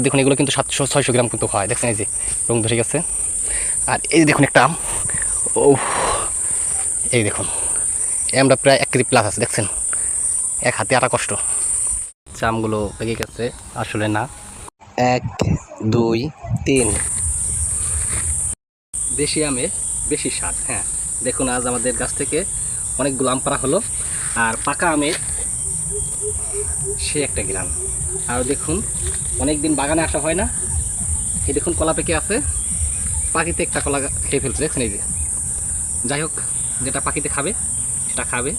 দেখুন এগুলো কিন্তু 700-600 গ্রাম কিন্তু হয়, দেখছেন এই যে রং ধরে গেছে। আর এই যে দেখুন একটা আম, ও এই দেখুন এই আমটা প্রায় 1 কেজি প্লাস আছে, দেখছেন এক হাতে আটা কষ্ট। আমগুলো পেকে গেছে, আসলে না। 1 2 3 দেশি আমের বেশি স্বাদ। হ্যাঁ দেখুন আজ আমাদের গাছ থেকে অনেকগুলো আম পাড়া হলো, আর পাকা আমের সে একটা গ্রাম। আর দেখুন অনেক দিন বাগানে আসা হয় না, এই দেখুন কলা পেকে আছে, পাখিতে একটা কলা খেয়ে ফেলছে, দেখছেন এই যে। যাই হোক, যেটা পাখিতে খাবে সেটা খাবে।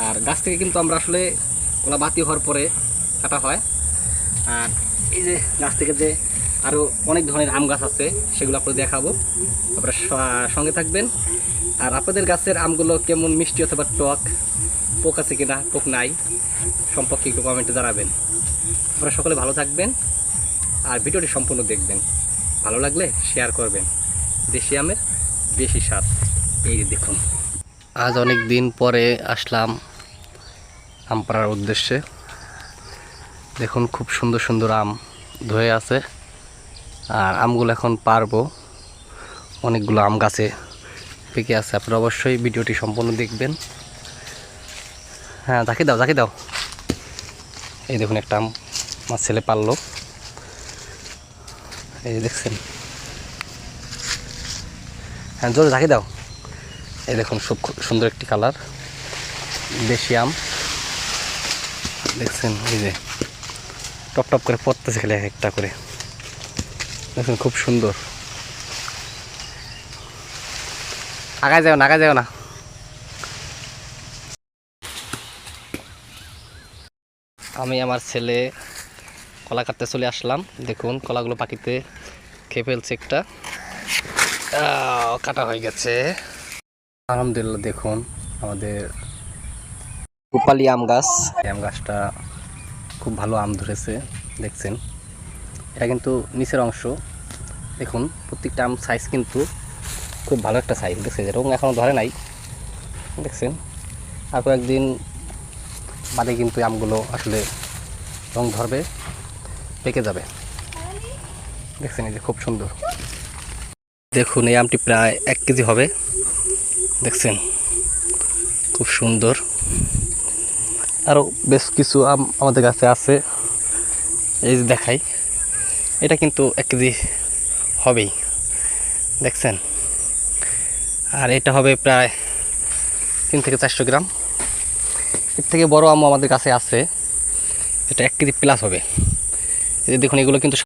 আর গাছ থেকে কিন্তু আমরা আসলে কলা বাতি হওয়ার পরে কাটা হয়। আর এই যে গাছ থেকে যে আরও অনেক ধরনের আম গাছ আছে, সেগুলো আপনাদের দেখাবো, আপনারা সঙ্গে থাকবেন। আর আপনাদের গাছের আমগুলো কেমন মিষ্টি অথবা টক, পোক আছে কিনা, পোক নাই সম্পর্কে একটু কমেন্টে জানাবেন। আপনারা সকলে ভালো থাকবেন আর ভিডিওটি সম্পূর্ণ দেখবেন, ভালো লাগলে শেয়ার করবেন। দেশি আমের বেশি স্বাদ। এই যে দেখুন আজ অনেক দিন পরে আসলাম আম পাড়ার উদ্দেশ্যে। দেখুন খুব সুন্দর সুন্দর আম ধরে আছে, আর আমগুলো এখন পারবো। অনেকগুলো আম গাছে পেকে আছে, আপনারা অবশ্যই ভিডিওটি সম্পূর্ণ দেখবেন। হ্যাঁ ঝাঁকি দাও, ঝাঁকি দাও। এই দেখুন একটা আম আমার ছেলে পারলো, এই দেখছেন। হ্যাঁ জোরে ঝাঁকি দাও। এই দেখুন খুব সুন্দর একটি কালার দেশি আম, দেখছেন এই যে টপ টপ করে পড়তেছে খেলে একটা করে, দেখুন খুব সুন্দর। আগায় যাও না, আগায় যাও না। আমি আমার ছেলে কলা কাটতে চলে আসলাম। দেখুন কলাগুলো পাখিতে খেয়ে ফেলছে একটা, কাটা হয়ে গেছে আলহামদুলিল্লাহ। দেখুন আমাদের রূপালি আম গাছ, এই আম গাছটা খুব ভালো আম ধরেছে, দেখছেন। এটা কিন্তু নিচের অংশ, দেখুন প্রত্যেকটা আম সাইজ কিন্তু খুব ভালো একটা সাইজ, দেখছেন। রং এখনও ধরে নাই, দেখছেন। আর কয়েকদিন বাদে কিন্তু আমগুলো আসলে রং ধরবে, পেকে যাবে, দেখছেন এই যে খুব সুন্দর। দেখুন এই আমটি প্রায় 1 কেজি হবে, দেখছেন খুব সুন্দর। আরও বেশ কিছু আম আমাদের কাছে আছে, এই যে দেখাই, এটা কিন্তু 1 কেজি হবেই, দেখছেন। আর এটা হবে প্রায় 3 থেকে 400 গ্রাম। এর থেকে বড় আম আমাদের কাছে আছে, এটা 1 কেজি প্লাস হবে। এই যে দেখুন এগুলো কিন্তু